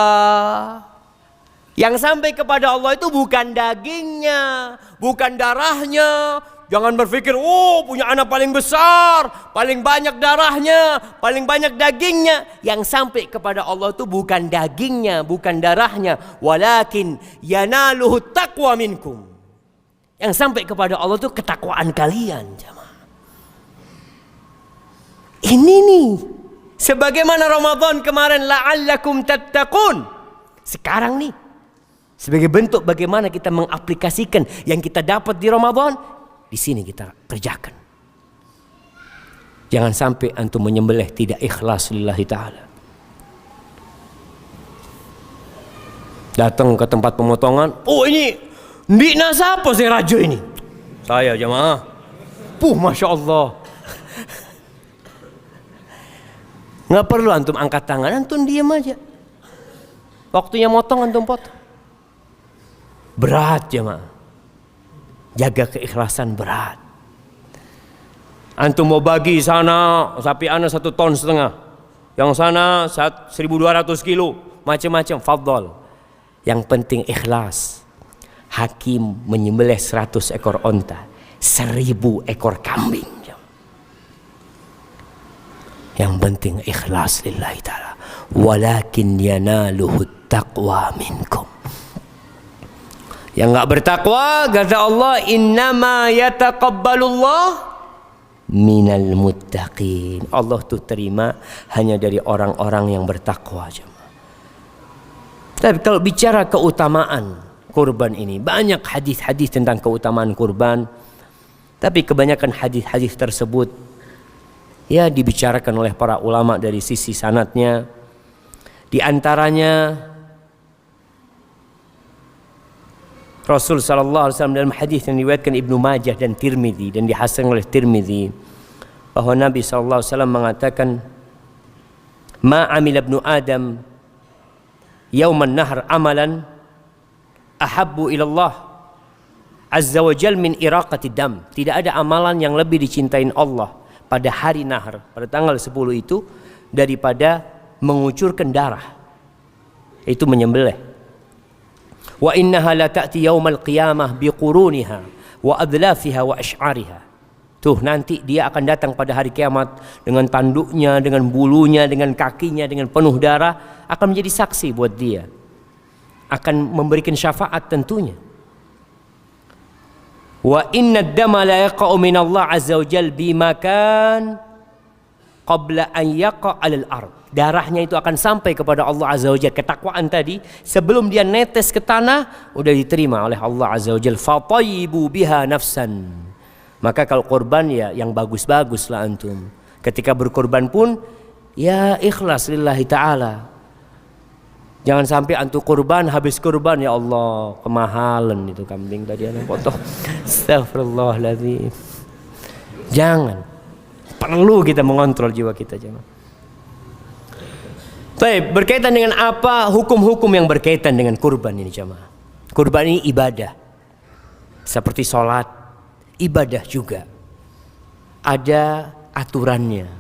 [SPEAKER 1] Yang sampai kepada Allah itu bukan dagingnya, bukan darahnya. Jangan berpikir, oh punya anak paling besar, paling banyak darahnya, paling banyak dagingnya. Yang sampai kepada Allah itu bukan dagingnya, bukan darahnya. Walakin yanaluhu taqwa minkum. Yang sampai kepada Allah itu ketakwaan kalian. Ini nih, sebagaimana Ramadan kemarin la'allakum tattaqun. Sekarang nih, sebagai bentuk bagaimana kita mengaplikasikan yang kita dapat di Ramadan, di sini kita kerjakan. Jangan sampai antum menyembelih tidak ikhlas lillahi ta'ala. Datang ke tempat pemotongan, oh ini ndikna siapa sih raja ini? Saya jemaah. Masya Allah. Nggak perlu antum angkat tangan, antum diam aja. Waktunya motong antum potong. Berat jemaah. Jaga keikhlasan berat. Antum mau bagi sana sapi ana 1,5 ton, yang sana 1.200 kilo, macam-macam, fadhal. Yang penting ikhlas. Hakim menyembelih 100 ekor onta, 1.000 ekor kambing. Yang penting ikhlas lillahi ta'ala. Walakin yanaluhu taqwa minkum. Yang enggak bertakwa, kata Allah, innama yataqabbalullah minal muttaqin. Allah tuh terima hanya dari orang-orang yang bertakwa. Tapi kalau bicara keutamaan kurban ini, banyak hadis-hadis tentang keutamaan kurban. Tapi kebanyakan hadis-hadis tersebut ya dibicarakan oleh para ulama dari sisi sanadnya. Di antaranya Rasul sallallahu alaihi wasallam dalam hadis yang diriwayatkan Ibnu Majah dan Tirmidzi dan dihasankan oleh Tirmidzi, bahwa Nabi sallallahu alaihi wasallam mengatakan, "Ma amila ibnu Adam yauman nahr amalan ahabbu ila Allah azza wa jal min iraqati dam." Tidak ada amalan yang lebih dicintain Allah pada hari Nahr, pada tanggal 10 itu, daripada mengucurkan darah. Itu menyembelih. Wa innaha la ta'ti yaumal qiyamah biquruniha wa adlafiha wa asy'ariha. Tuh nanti dia akan datang pada hari kiamat dengan tanduknya, dengan bulunya, dengan kakinya, dengan penuh darah, akan menjadi saksi buat dia. Akan memberikan syafaat tentunya. Wa inna ad-dama la yaqa'u min Allah azza wa jal bi makan qabla an yaqa' 'alal ard. Darahnya itu akan sampai kepada Allah azza wa jal. Ketakwaan tadi sebelum dia netes ke tanah udah diterima oleh Allah azza wa jal. Fatayyibu biha nafsan. Maka kalau korban ya yang bagus-bagus lah antum. Ketika berkorban pun ya ikhlas lillahi ta'ala. Jangan sampai antum kurban, habis kurban ya Allah kemahalan itu kambing tadi yang potong. Astagfirullahaladzim. Jangan. Perlu kita mengontrol jiwa kita, jemaah. Baik, berkaitan dengan apa hukum-hukum yang berkaitan dengan kurban ini jamaah. Kurban ini ibadah. Seperti sholat, ibadah juga. Ada aturannya.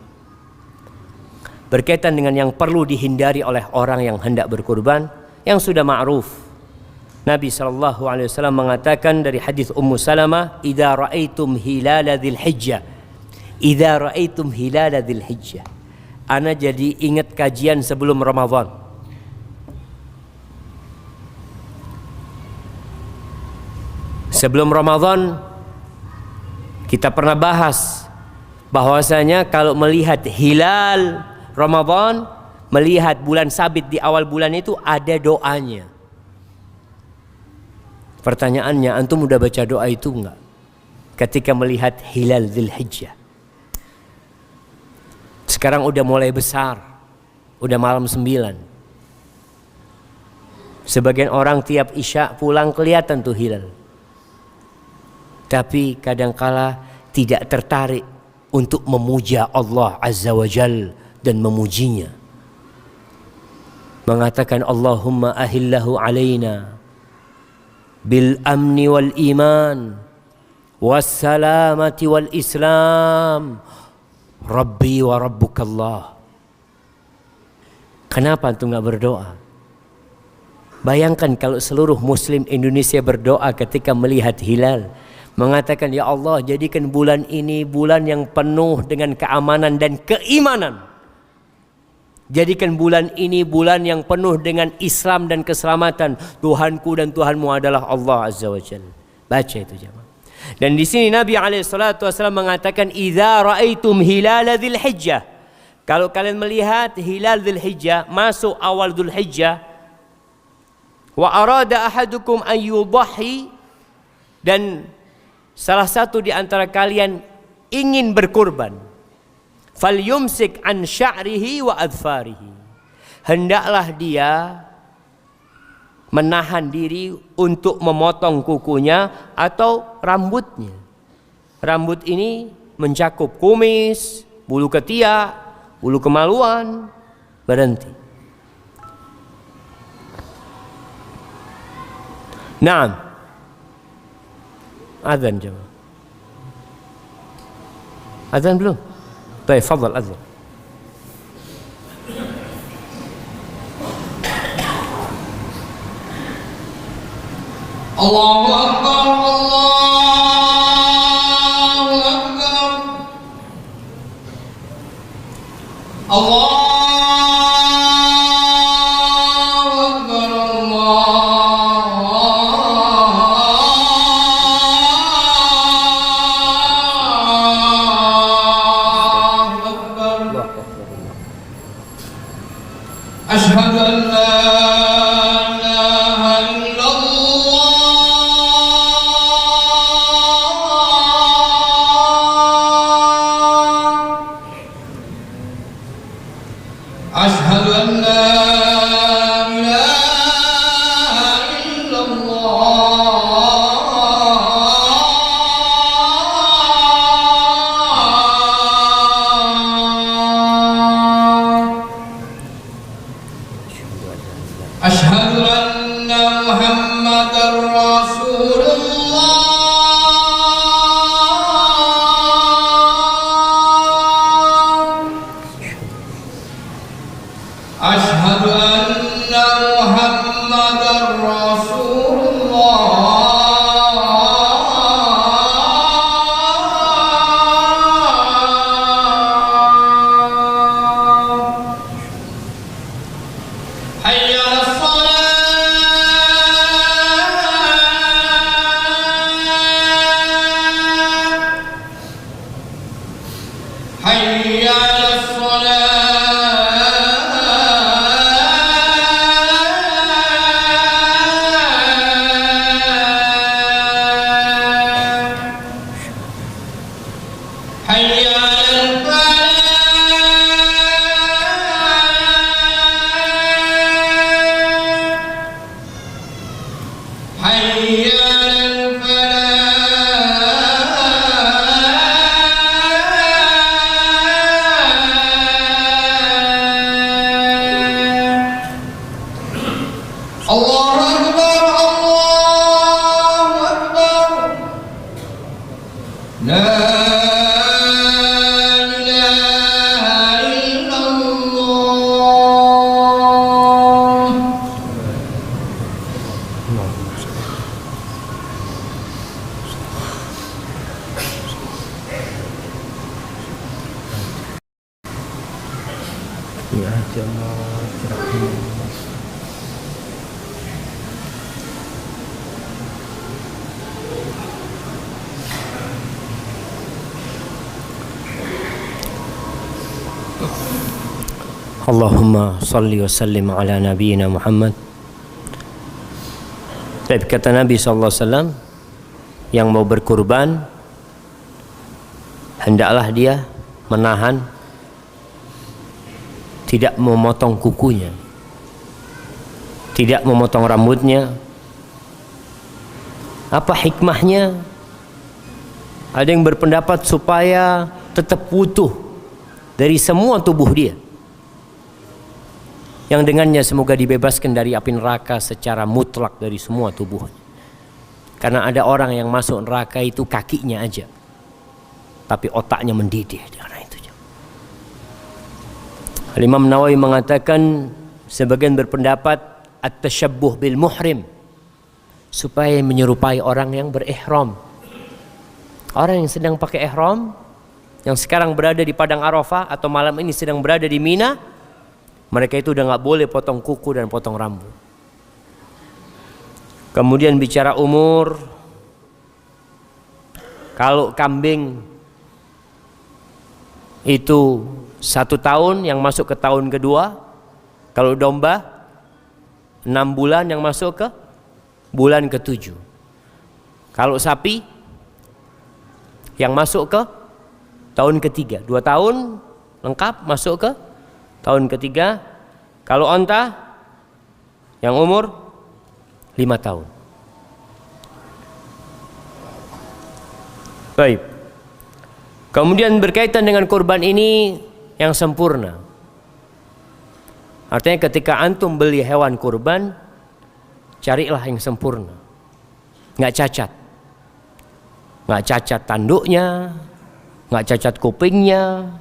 [SPEAKER 1] Berkaitan dengan yang perlu dihindari oleh orang yang hendak berkurban, yang sudah ma'ruf. Nabi SAW mengatakan dari hadis Ummu Salamah, "Idza ra'aitum hilala dzil hijjah." Idza ra'aitum hilala dzil hijjah. Ana jadi ingat kajian sebelum Ramadan. Sebelum Ramadan kita pernah bahas bahwasanya kalau melihat hilal Ramadan, melihat bulan sabit di awal bulan itu ada doanya. Pertanyaannya, antum udah baca doa itu enggak? Ketika melihat hilal Dzulhijjah. Sekarang udah mulai besar, udah malam 9. Sebagian orang tiap isya pulang kelihatan tuh hilal. Tapi kadangkala tidak tertarik untuk memuja Allah Azza wa Jal dan memujinya. Mengatakan Allahumma ahillahu alaina bil amni wal iman was salamati wal islam Rabbi wa Rabbukallah. Kenapa antum nggak berdoa? Bayangkan kalau seluruh muslim Indonesia berdoa ketika melihat hilal, mengatakan ya Allah jadikan bulan ini bulan yang penuh dengan keamanan dan keimanan. Jadikan bulan ini bulan yang penuh dengan Islam dan keselamatan. Tuhanku dan Tuhanmu adalah Allah Azza wa Jalla. Baca itu jemaah. Dan di sini Nabi SAW mengatakan idza raaitum hilal dzulhijjah. Kalau kalian melihat hilal dzulhijjah, masuk awal dzulhijjah, wa arada ahadukum an yudhi, dan salah satu di antara kalian ingin berkurban, falyumsik an sya'rihi wa adfarihi. Hendaklah dia menahan diri untuk memotong kukunya atau rambutnya. Rambut ini mencakup kumis, bulu ketiak, bulu kemaluan. Berhenti. Naam. Azan jemaah. Azan belum? Baik, fadhal azan.
[SPEAKER 2] Allahu Akbar, Allahu Akbar, Allahu Akbar, Allahu Akbar. Asyhadu an la ilaha illallah. أشهد أن لا إله إلا الله أشهد أن محمدا رسول الله أشهد أن محمدا رسول الله حي على الصلاة حي على الصلاة حي على الفلاح حي على
[SPEAKER 1] Ya jemaah. Allahumma salli wa sallim ala nabiyyina Muhammad. Tapi kata Nabi SAW, yang mau berkurban hendaklah dia menahan, tidak memotong kukunya, tidak memotong rambutnya. Apa hikmahnya? Ada yang berpendapat supaya tetap utuh dari semua tubuh dia, yang dengannya semoga dibebaskan dari api neraka secara mutlak dari semua tubuhnya. Karena ada orang yang masuk neraka itu kakinya aja, tapi otaknya mendidih karena itu. Imam Nawawi mengatakan, sebagian berpendapat at-tashabbuh bil muhrim, supaya menyerupai orang yang berihram. Orang yang sedang pakai ihram, yang sekarang berada di padang Arafah atau malam ini sedang berada di Mina, mereka itu udah nggak boleh potong kuku dan potong rambut. Kemudian bicara umur, kalau kambing itu 1 tahun yang masuk ke tahun kedua, kalau domba 6 bulan yang masuk ke bulan ke-7. Kalau sapi yang masuk ke tahun ketiga, 2 tahun lengkap masuk ke tahun ketiga. Kalau onta yang umur 5 tahun. Baik. Kemudian berkaitan dengan kurban ini yang sempurna. Artinya ketika antum beli hewan kurban, carilah yang sempurna, nggak cacat. Nggak cacat tanduknya, nggak cacat kupingnya.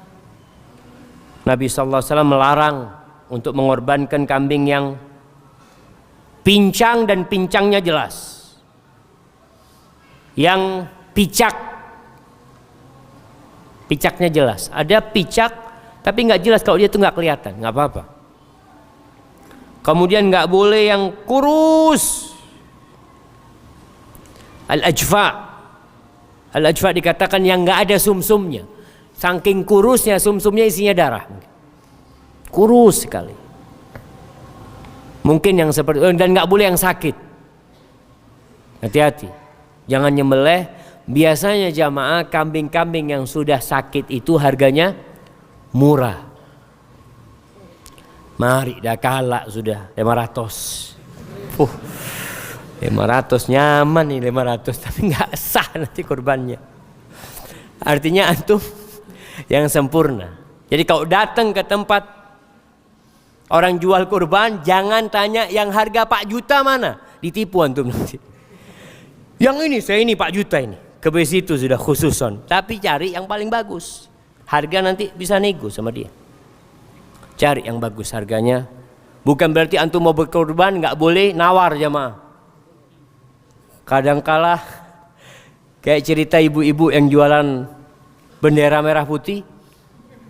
[SPEAKER 1] Nabi SAW melarang untuk mengorbankan kambing yang pincang dan pincangnya jelas, yang picaknya jelas. Ada picak tapi nggak jelas, kalau dia tuh nggak kelihatan, nggak apa-apa. Kemudian nggak boleh yang kurus. Al-ajfa dikatakan yang nggak ada sumsumnya. Saking kurusnya, sumsumnya isinya darah. Kurus sekali. Mungkin yang seperti, dan nggak boleh yang sakit. Hati-hati, jangan nyembelih. Biasanya jamaah, kambing-kambing yang sudah sakit itu harganya murah. Mari dah kalah sudah 500. 500 nyaman nih 500, tapi nggak sah nanti kurbannya. Artinya antum yang sempurna. Jadi kalau datang ke tempat orang jual kurban, jangan tanya yang harga 4 juta mana, ditipu antum nanti. Yang ini saya ini 4 juta ini, ke situ sudah khususon. Tapi cari yang paling bagus. Harga nanti bisa nego sama dia. Cari yang bagus harganya. Bukan berarti antum mau berkurban nggak boleh nawar jamaah. Kadangkala kayak cerita ibu-ibu yang jualan bendera merah putih,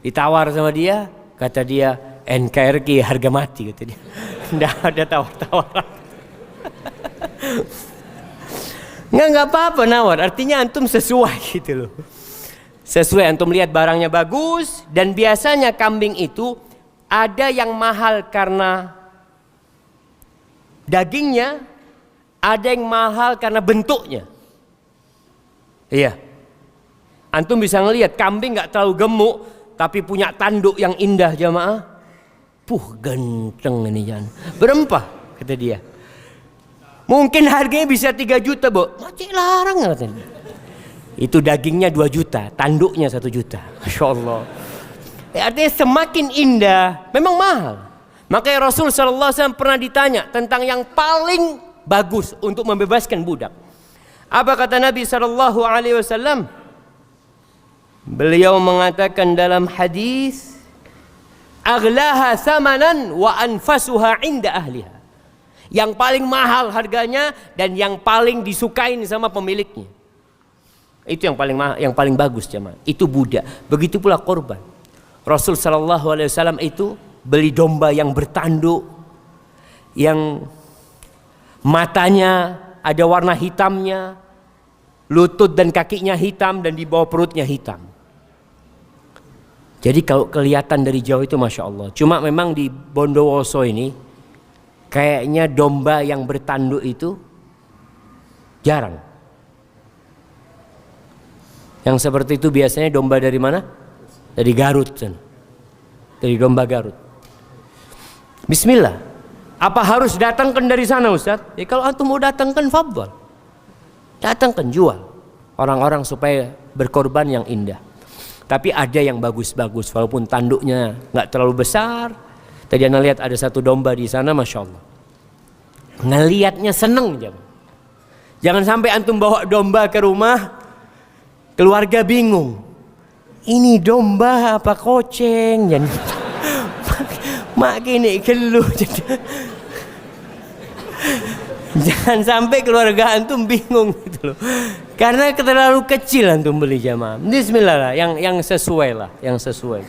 [SPEAKER 1] ditawar sama dia, kata dia NKRI harga mati, kata dia. Nggak ada tawar-tawaran. Nggak apa-apa nawar, artinya antum sesuai gitu loh. Sesuai, antum lihat barangnya bagus. Dan biasanya kambing itu ada yang mahal karena dagingnya, ada yang mahal karena bentuknya. Iya. Antum bisa ngelihat kambing nggak terlalu gemuk tapi punya tanduk yang indah jamaah. Ganteng ini Jan. Berempah kata dia. Mungkin harganya bisa 3 juta, Bu. Macam larang katanya. Itu dagingnya 2 juta, tanduknya 1 juta. Masya Allah. Artinya semakin indah, memang mahal. Makanya Rasul SAW pernah ditanya tentang yang paling bagus untuk membebaskan budak. Apa kata Nabi SAW? Beliau mengatakan dalam hadis, aghlaha samanan wa anfasuha inda ahliha. Yang paling mahal harganya dan yang paling disukain sama pemiliknya. Itu yang paling mahal, yang paling bagus jemaah. Itu budak. Begitu pula korban. Rasul SAW itu beli domba yang bertanduk, yang matanya ada warna hitamnya, lutut dan kakinya hitam, dan di bawah perutnya hitam. Jadi kalau kelihatan dari jauh itu Masya Allah. Cuma memang di Bondowoso ini kayaknya domba yang bertanduk itu jarang. Yang seperti itu biasanya domba dari mana? Dari Garut. Dari domba Garut. Bismillah. Apa harus datangkan dari sana Ustaz? Ya kalau antum mau datangkan, fadhal. Datangkan, jual. Orang-orang supaya berkorban yang indah. Tapi ada yang bagus-bagus, walaupun tanduknya nggak terlalu besar. Tadi anda lihat ada satu domba di sana, Masya Allah. Ngelihatnya seneng. Jangan sampai antum bawa domba ke rumah, keluarga bingung. Ini domba apa koceng? Makin keluh. Jangan sampai keluarga antum bingung gitu loh. Karena terlalu kecil antum beli jamaah. Bismillah lah, yang sesuai lah, yang sesuai.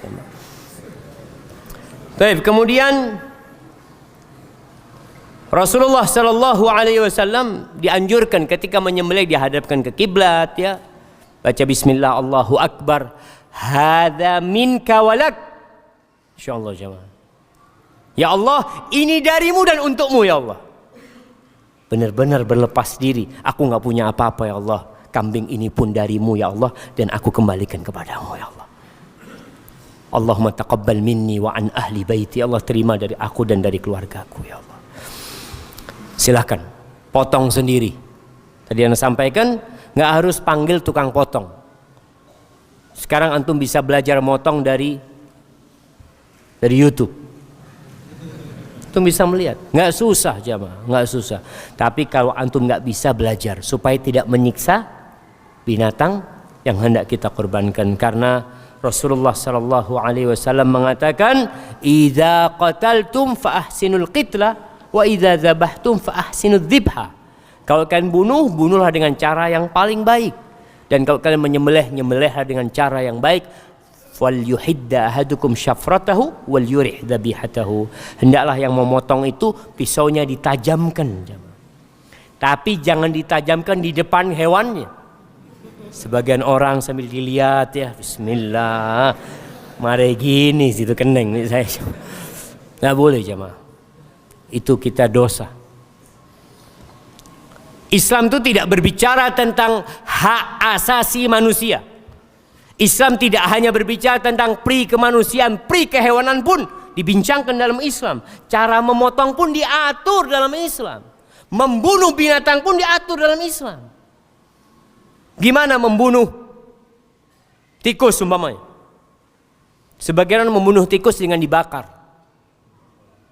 [SPEAKER 1] Baik, kemudian Rasulullah Shallallahu Alaihi Wasallam dianjurkan ketika menyembelih dihadapkan ke kiblat, ya, baca Bismillah, Allahu Akbar, hadza minka walak. Insyaallah jamaah. Ya Allah, ini darimu dan untukmu ya Allah. Benar-benar berlepas diri. Aku nggak punya apa-apa ya Allah. Kambing ini pun darimu ya Allah, dan aku kembalikan kepadamu ya Allah. Allahumma taqabbal minni wa an ahli baiti. Allah terima dari aku dan dari keluargaku ya Allah. Silahkan potong sendiri. Tadi Anda sampaikan nggak harus panggil tukang potong. Sekarang antum bisa belajar motong dari YouTube. Antum bisa melihat, nggak susah jamaah, nggak susah. Tapi kalau antum nggak bisa belajar supaya tidak menyiksa binatang yang hendak kita korbankan, karena Rasulullah Shallallahu Alaihi Wasallam mengatakan, "Idza qataltum fa ahsinul qitla, wa idza dzabhtum fa ahsinudz dzibha." Kalau kalian bunuh, bunuhlah dengan cara yang paling baik, dan kalau kalian menyembelih, nyembelihlah dengan cara yang baik. Wal yuhidda ahadukum syafratahu wal yurih dzabihatahu. Hendaklah yang memotong itu pisaunya ditajamkan. Tapi jangan ditajamkan di depan hewannya. Sebagian orang sambil dilihat ya, bismillah. Mari gini situ keneng nih saya. Nggak boleh jamaah. Itu kita dosa. Islam itu tidak berbicara tentang hak asasi manusia. Islam tidak hanya berbicara tentang pri kemanusiaan, pri kehewanan pun dibincangkan dalam Islam. Cara memotong pun diatur dalam Islam. Membunuh binatang pun diatur dalam Islam. Gimana membunuh tikus umpamanya? Sebagian membunuh tikus dengan dibakar.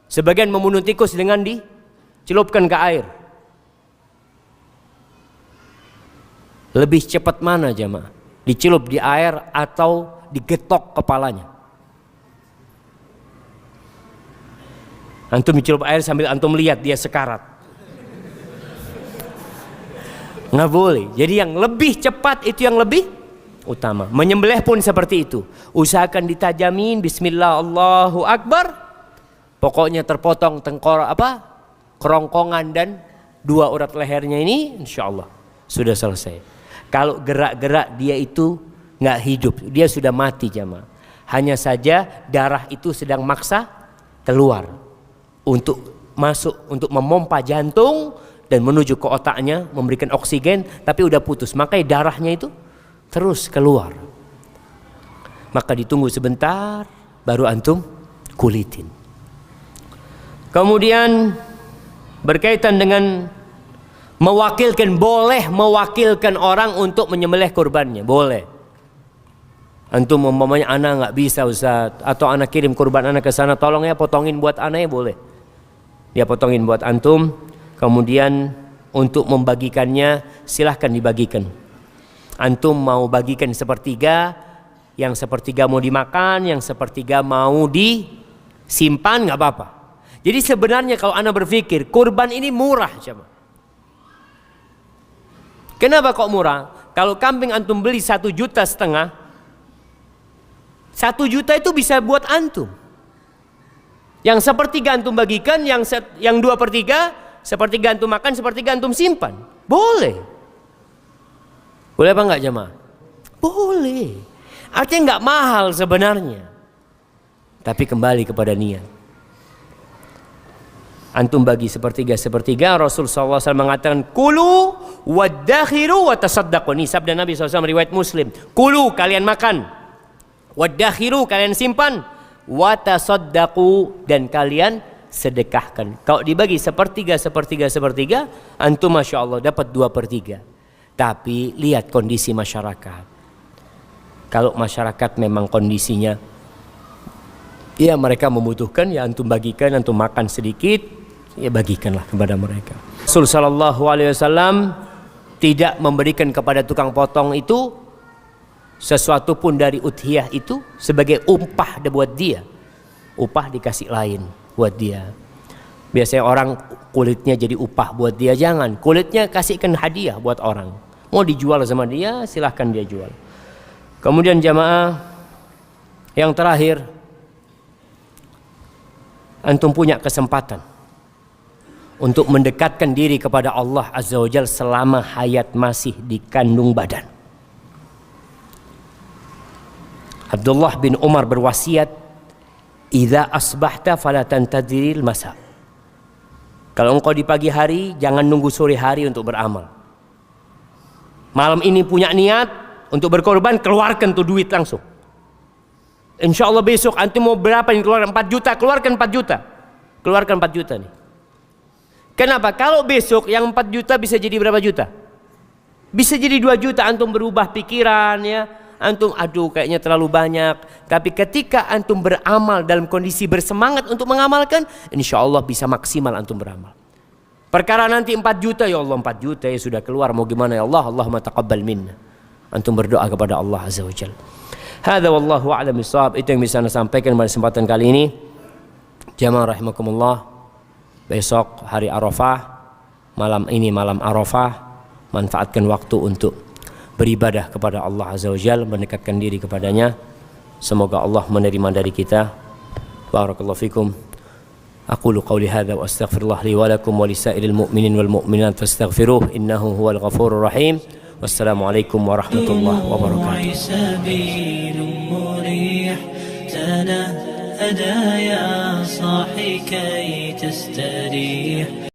[SPEAKER 1] Sebagian membunuh tikus dengan dicelupkan ke air. Lebih cepat mana jamaah? Dicelup di air atau digetok kepalanya? Antum dicelup air sambil antum lihat dia sekarat. Nggak boleh. Jadi yang lebih cepat itu yang lebih utama. Menyembelih pun seperti itu. Usahakan ditajamin, bismillah, Allahu Akbar. Pokoknya terpotong kerongkongan dan dua urat lehernya ini, insya Allah sudah selesai. Kalau gerak-gerak dia itu nggak hidup, dia sudah mati jamaah. Hanya saja darah itu sedang maksa keluar untuk masuk, untuk memompa jantung dan menuju ke otaknya, memberikan oksigen, tapi udah putus. Makanya darahnya itu terus keluar. Maka ditunggu sebentar, baru antum kulitin. Kemudian berkaitan dengan boleh mewakilkan orang untuk menyembelih kurbannya, boleh. Antum umpamanya anak nggak bisa Ustaz, atau anak kirim kurban anak ke sana, tolong ya potongin buat anak, ya boleh. Dia potongin buat antum, kemudian untuk membagikannya silahkan dibagikan. Antum mau bagikan sepertiga, yang sepertiga mau dimakan, yang sepertiga mau disimpan, nggak apa-apa. Jadi sebenarnya kalau anak berpikir kurban ini murah coba. Kenapa kok murah? Kalau kambing antum beli 1,5 juta, 1 juta itu bisa buat antum. Yang sepertiga antum bagikan, yang 2/3 sepertiga antum makan, sepertiga antum simpan. Boleh. Boleh apa enggak jemaah? Boleh. Artinya enggak mahal sebenarnya. Tapi kembali kepada niat. Antum bagi sepertiga, Rasul SAW mengatakan kulu waddakhiru watasaddaqu. Ini sabda Nabi SAW riwayat Muslim. Kulu, kalian makan. Waddakhiru, kalian simpan. Watasaddaqu, dan kalian sedekahkan. Kalau dibagi sepertiga, antum Masya Allah dapat 2/3. Tapi lihat kondisi masyarakat. Kalau masyarakat memang kondisinya ya mereka membutuhkan, ya antum bagikan, antum makan sedikit, ya bagikanlah kepada mereka. Rasul sallallahu alaihi wasallam tidak memberikan kepada tukang potong itu sesuatu pun dari udhiyah itu sebagai upah buat dia. Upah dikasih lain buat dia. Biasanya orang kulitnya jadi upah buat dia, jangan. Kulitnya kasihkan hadiah buat orang. Mau dijual sama dia, silahkan dia jual. Kemudian jamaah yang terakhir, antum punya kesempatan untuk mendekatkan diri kepada Allah Azza wa Jalla selama hayat masih di kandung badan. Abdullah bin Umar berwasiat, "Idza asbahta fala tantadhiril masa." Kalau engkau di pagi hari, jangan nunggu sore hari untuk beramal. Malam ini punya niat untuk berkorban, keluarkan tuh duit langsung. Insya Allah besok antum mau berapa nih, keluarkan 4 juta, keluarkan 4 juta. Keluarkan 4 juta nih. Kenapa? Kalau besok yang 4 juta bisa jadi berapa juta? Bisa jadi 2 juta, antum berubah pikiran ya. Antum aduh kayaknya terlalu banyak. Tapi ketika antum beramal dalam kondisi bersemangat untuk mengamalkan, insya Allah bisa maksimal antum beramal. Perkara nanti 4 juta, ya Allah 4 juta ya sudah keluar, mau gimana ya Allah, Allahumma taqabbal minna. Antum berdoa kepada Allah Azza wa Jalla. Hadza wallahu a'lam bissawab. Itu yang bisa saya sampaikan pada kesempatan kali ini. Jamaah rahimakumullah. Besok hari Arafah, malam ini malam Arafah, manfaatkan waktu untuk beribadah kepada Allah Azza wa Jalla, mendekatkan diri kepadanya. Semoga Allah menerima dari kita. Barakallahu fikum. Aqulu qawli hadza wa astaghfirullah li wa lakum wa lisairil mu'minin wal mu'minat fastaghfiruh innahu huwal ghafurur rahim. Wassalamualaikum warahmatullahi wabarakatuh. تنهدى يا صاحي كي تستريح